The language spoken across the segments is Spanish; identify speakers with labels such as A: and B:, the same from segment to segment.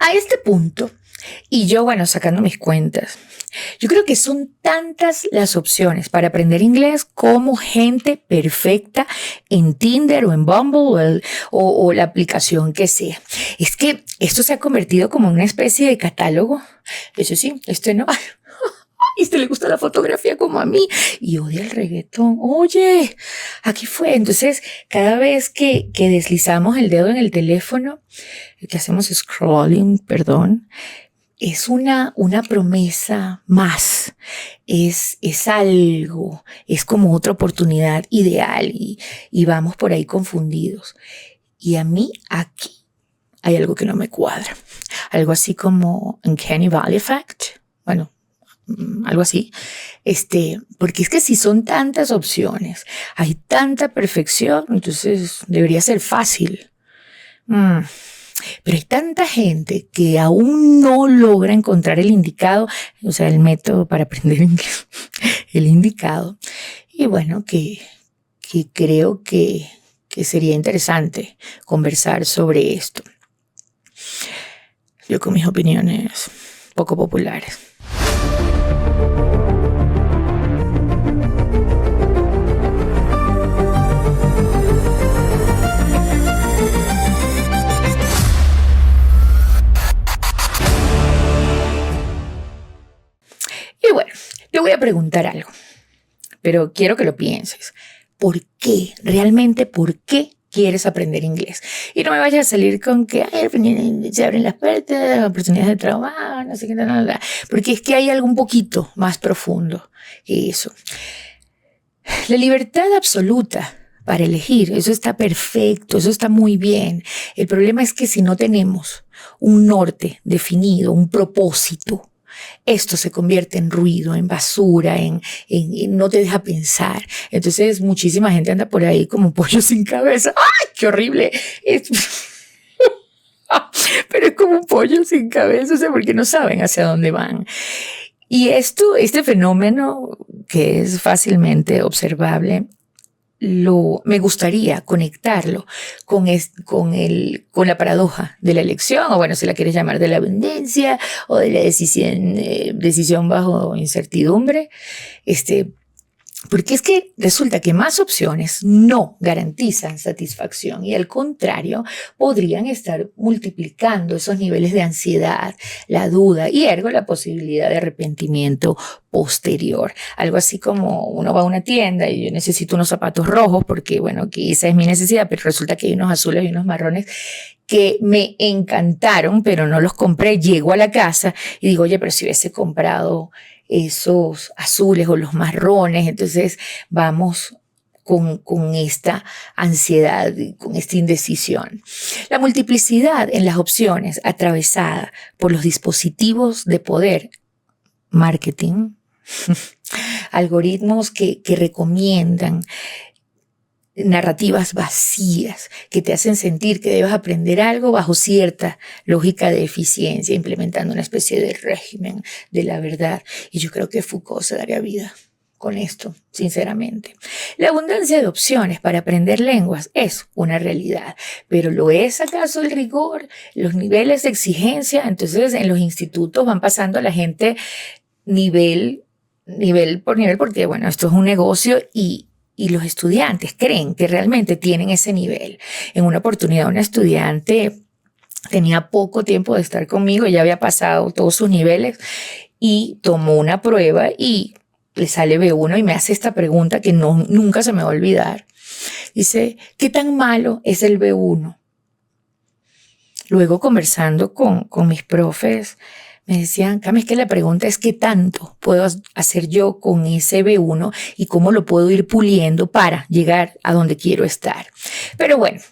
A: A este punto, y yo, bueno, sacando mis cuentas, yo creo que son tantas las opciones para aprender inglés como gente perfecta en Tinder o en Bumble o la aplicación que sea. Es que esto se ha convertido como en una especie de catálogo. Eso sí, no. Y le gusta la fotografía como a mí y odia el reggaetón. Oye, aquí fue. Entonces, cada vez que deslizamos el dedo en el teléfono, que hacemos scrolling, perdón, es una promesa más, es algo, es como otra oportunidad ideal y vamos por ahí confundidos. Y a mí aquí hay algo que no me cuadra. Algo así como Uncanny Valley Effect. Bueno, algo así. Porque es que si son tantas opciones, hay tanta perfección, entonces debería ser fácil. Pero hay tanta gente que aún no logra encontrar el indicado, o sea, el método para aprender inglés, el indicado. Y bueno, que creo que sería interesante conversar sobre esto. Yo con mis opiniones poco populares. Y bueno, te voy a preguntar algo, pero quiero que lo pienses. ¿Por qué? Realmente, ¿por qué quieres aprender inglés? Y no me vayas a salir con que se abren las puertas, oportunidades de trabajo, no sé qué, nada. Porque es que hay algo un poquito más profundo que eso. La libertad absoluta para elegir, eso está perfecto, eso está muy bien. El problema es que si no tenemos un norte definido, un propósito, esto se convierte en ruido, en basura, en no te deja pensar. Entonces muchísima gente anda por ahí como un pollo sin cabeza. ¡Ay, qué horrible! Pero es como un pollo sin cabeza, o sea, porque no saben hacia dónde van. Y este fenómeno que es fácilmente observable, me gustaría conectarlo con la paradoja de la elección, o bueno, si la quieres llamar de la abundancia, o de la decisión bajo incertidumbre, porque es que resulta que más opciones no garantizan satisfacción y al contrario podrían estar multiplicando esos niveles de ansiedad, la duda y ergo la posibilidad de arrepentimiento posterior. Algo así como uno va a una tienda y yo necesito unos zapatos rojos porque bueno, aquí esa es mi necesidad, pero resulta que hay unos azules y unos marrones que me encantaron, pero no los compré. Llego a la casa y digo, oye, pero si hubiese comprado esos azules o los marrones, entonces vamos con esta ansiedad, con esta indecisión. La multiplicidad en las opciones atravesada por los dispositivos de poder, marketing, algoritmos que recomiendan narrativas vacías que te hacen sentir que debes aprender algo bajo cierta lógica de eficiencia, implementando una especie de régimen de la verdad. Y yo creo que Foucault se daría vida con esto, sinceramente. La abundancia de opciones para aprender lenguas es una realidad, pero ¿lo es acaso el rigor, los niveles de exigencia? Entonces en los institutos van pasando a la gente nivel por nivel, porque bueno, esto es un negocio y los estudiantes creen que realmente tienen ese nivel. En una oportunidad, una estudiante tenía poco tiempo de estar conmigo, ya había pasado todos sus niveles y tomó una prueba y le sale B1 y me hace esta pregunta que nunca se me va a olvidar. Dice, ¿qué tan malo es el B1? Luego conversando con mis profes, me decían, Cami, es que la pregunta es qué tanto puedo hacer yo con ese B1 y cómo lo puedo ir puliendo para llegar a donde quiero estar. Pero bueno,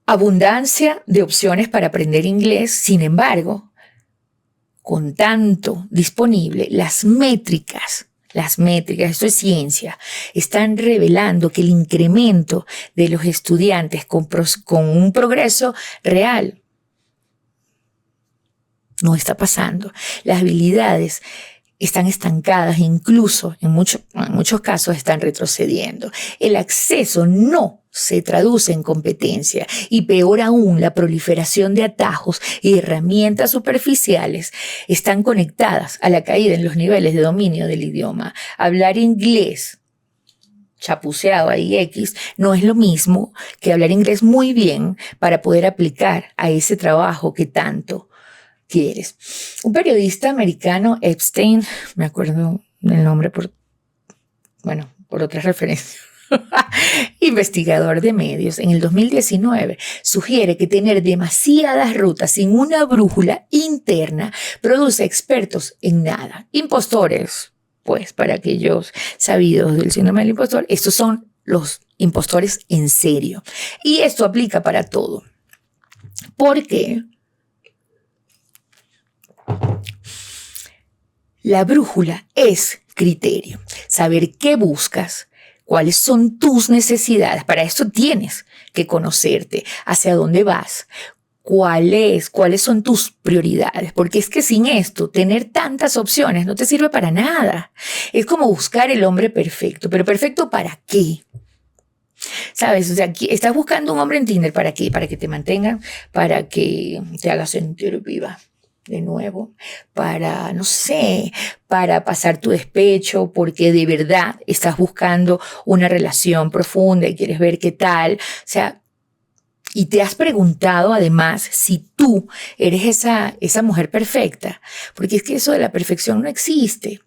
A: abundancia de opciones para aprender inglés, sin embargo, con tanto disponible, las métricas, esto es ciencia, están revelando que el incremento de los estudiantes con un progreso real no está pasando. Las habilidades están estancadas, incluso en muchos casos están retrocediendo. El acceso no se traduce en competencia y peor aún, la proliferación de atajos y herramientas superficiales están conectadas a la caída en los niveles de dominio del idioma. Hablar inglés chapuceado ahí X, no es lo mismo que hablar inglés muy bien para poder aplicar a ese trabajo que tanto quieres. Un periodista americano, Epstein, me acuerdo del nombre por otras referencias, investigador de medios, en el 2019 sugiere que tener demasiadas rutas sin una brújula interna produce expertos en nada, impostores. Pues para aquellos sabidos del síndrome del impostor, estos son los impostores en serio. Y esto aplica para todo. Porque la brújula es criterio. Saber qué buscas, cuáles son tus necesidades. Para esto tienes que conocerte, hacia dónde vas, cuáles son tus prioridades, porque es que sin esto, tener tantas opciones no te sirve para nada. Es como buscar el hombre perfecto, pero ¿perfecto para qué? ¿Sabes? O sea, estás buscando un hombre en Tinder, ¿para qué? Para que te mantengan, para que te haga sentir viva de nuevo, para, no sé, para pasar tu despecho, porque de verdad estás buscando una relación profunda y quieres ver qué tal. O sea, y te has preguntado además si tú eres esa mujer perfecta, porque es que eso de la perfección no existe.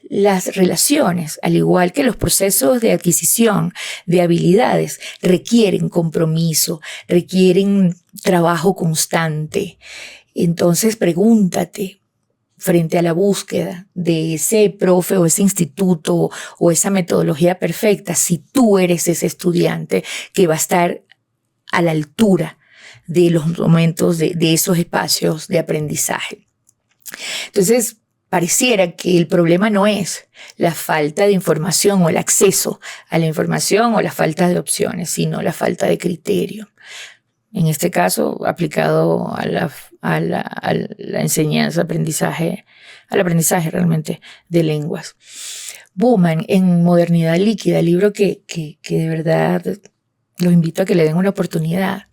A: Las relaciones, al igual que los procesos de adquisición de habilidades, requieren compromiso, requieren trabajo constante. Entonces pregúntate, frente a la búsqueda de ese profe o ese instituto o esa metodología perfecta, si tú eres ese estudiante que va a estar a la altura de los momentos de esos espacios de aprendizaje. Entonces, pareciera que el problema no es la falta de información o el acceso a la información o la falta de opciones, sino la falta de criterio. En este caso, aplicado a la enseñanza, aprendizaje, al aprendizaje realmente de lenguas. Bauman, en Modernidad Líquida, libro que de verdad los invito a que le den una oportunidad,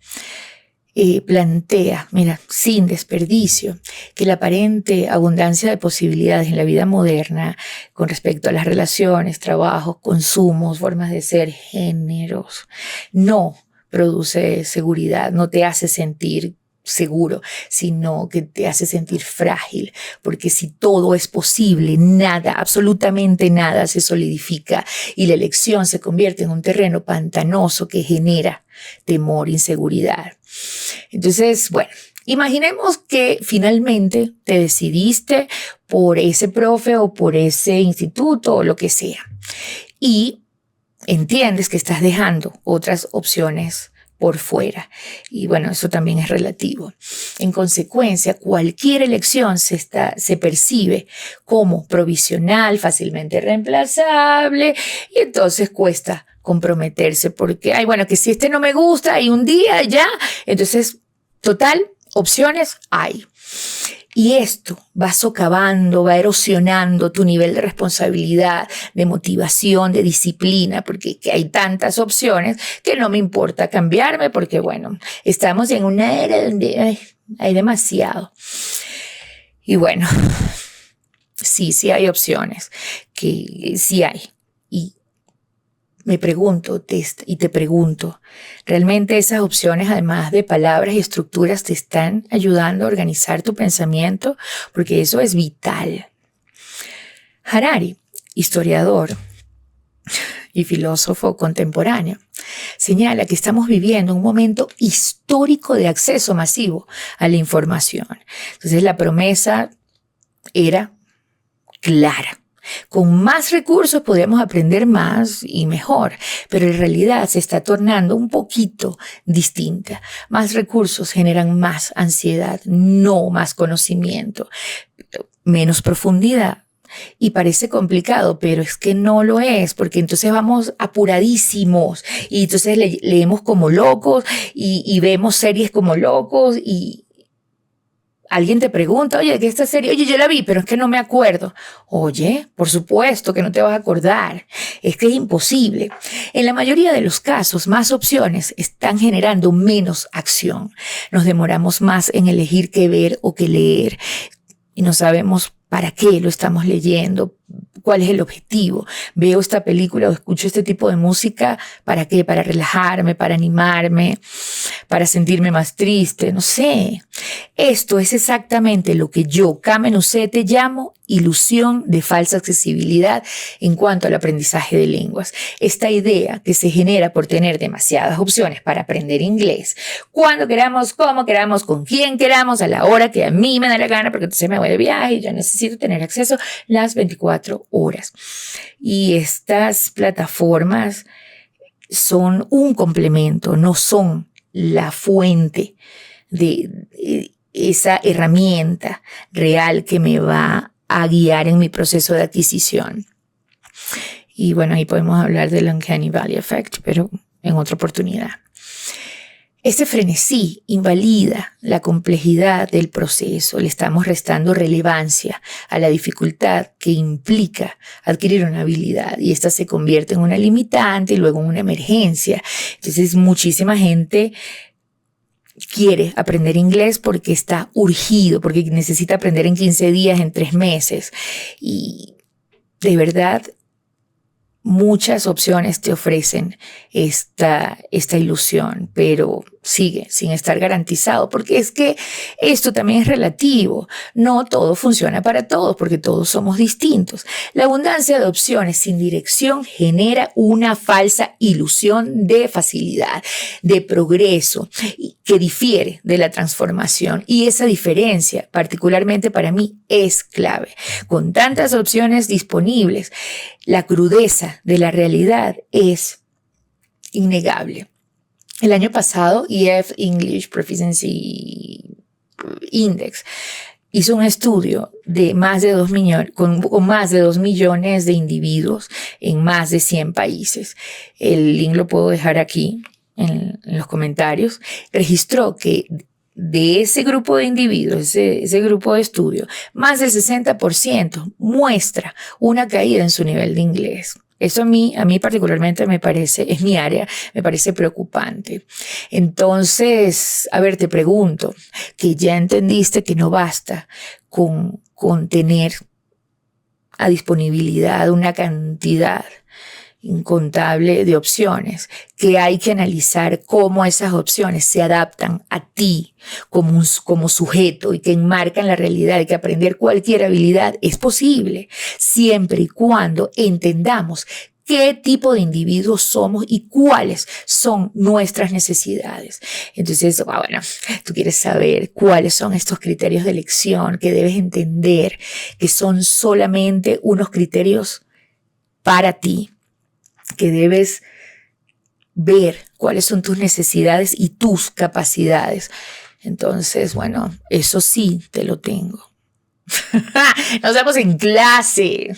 A: plantea, mira, sin desperdicio, que la aparente abundancia de posibilidades en la vida moderna con respecto a las relaciones, trabajos, consumos, formas de ser, géneros, no produce seguridad, no te hace sentir seguro, sino que te hace sentir frágil, porque si todo es posible, nada, absolutamente nada se solidifica y la elección se convierte en un terreno pantanoso que genera temor, inseguridad. Entonces, bueno, imaginemos que finalmente te decidiste por ese profe o por ese instituto o lo que sea y entiendes que estás dejando otras opciones por fuera. Y bueno, eso también es relativo. En consecuencia, cualquier elección se percibe como provisional, fácilmente reemplazable, y entonces cuesta comprometerse porque, que si este no me gusta y un día ya, entonces, total, opciones hay. Y esto va socavando, va erosionando tu nivel de responsabilidad, de motivación, de disciplina, porque hay tantas opciones que no me importa cambiarme porque, estamos en una era donde hay demasiado. Y bueno, sí hay opciones, que sí hay. Y me pregunto y te pregunto, ¿realmente esas opciones, además de palabras y estructuras, te están ayudando a organizar tu pensamiento? Porque eso es vital. Harari, historiador y filósofo contemporáneo, señala que estamos viviendo un momento histórico de acceso masivo a la información. Entonces la promesa era clara. Con más recursos podríamos aprender más y mejor, pero en realidad se está tornando un poquito distinta. Más recursos generan más ansiedad, no más conocimiento, menos profundidad. Y parece complicado, pero es que no lo es, porque entonces vamos apuradísimos y entonces leemos como locos y vemos series como locos y alguien te pregunta, oye, ¿de qué esta serie? Oye, yo la vi, pero es que no me acuerdo. Oye, por supuesto que no te vas a acordar. Es que es imposible. En la mayoría de los casos, más opciones están generando menos acción. Nos demoramos más en elegir qué ver o qué leer y no sabemos para qué lo estamos leyendo, cuál es el objetivo. Veo esta película o escucho este tipo de música, ¿para qué? Para relajarme, para animarme, para sentirme más triste, no sé. Esto es exactamente lo que yo, Carmen Ucete, llamo ilusión de falsa accesibilidad en cuanto al aprendizaje de lenguas. Esta idea que se genera por tener demasiadas opciones para aprender inglés, cuando queramos, cómo queramos, con quién queramos, a la hora que a mí me da la gana, porque entonces me voy de viaje y yo necesito tener acceso las 24 horas. Y estas plataformas son un complemento, no son la fuente de esa herramienta real que me va a guiar en mi proceso de adquisición. Y bueno, ahí podemos hablar del Uncanny Valley Effect, pero en otra oportunidad. Este frenesí invalida la complejidad del proceso. Le estamos restando relevancia a la dificultad que implica adquirir una habilidad y esta se convierte en una limitante y luego en una emergencia. Entonces, muchísima gente quiere aprender inglés porque está urgido, porque necesita aprender en 15 días, en 3 meses. Y de verdad, muchas opciones te ofrecen esta ilusión, pero sigue sin estar garantizado, porque es que esto también es relativo. No todo funciona para todos, porque todos somos distintos. La abundancia de opciones sin dirección genera una falsa ilusión de facilidad, de progreso, que difiere de la transformación. Y esa diferencia, particularmente para mí, es clave. Con tantas opciones disponibles, la crudeza de la realidad es innegable. El año pasado, EF English Proficiency Index hizo un estudio de más de 2 millones, con más de 2 millones de individuos en más de 100 países. El link lo puedo dejar aquí en los comentarios. Registró que de ese grupo de individuos, ese grupo de estudio, más del 60% muestra una caída en su nivel de inglés. Eso a mí particularmente me parece, es mi área, me parece preocupante. Entonces, a ver, te pregunto, que ya entendiste que no basta con tener a disponibilidad una cantidad incontable de opciones, que hay que analizar cómo esas opciones se adaptan a ti como sujeto y que enmarcan la realidad, y que aprender cualquier habilidad es posible siempre y cuando entendamos qué tipo de individuos somos y cuáles son nuestras necesidades. Entonces, bueno, tú quieres saber cuáles son estos criterios de elección, que debes entender que son solamente unos criterios para ti, que debes ver cuáles son tus necesidades y tus capacidades. Entonces, bueno, eso sí te lo tengo. Nos vemos en clase.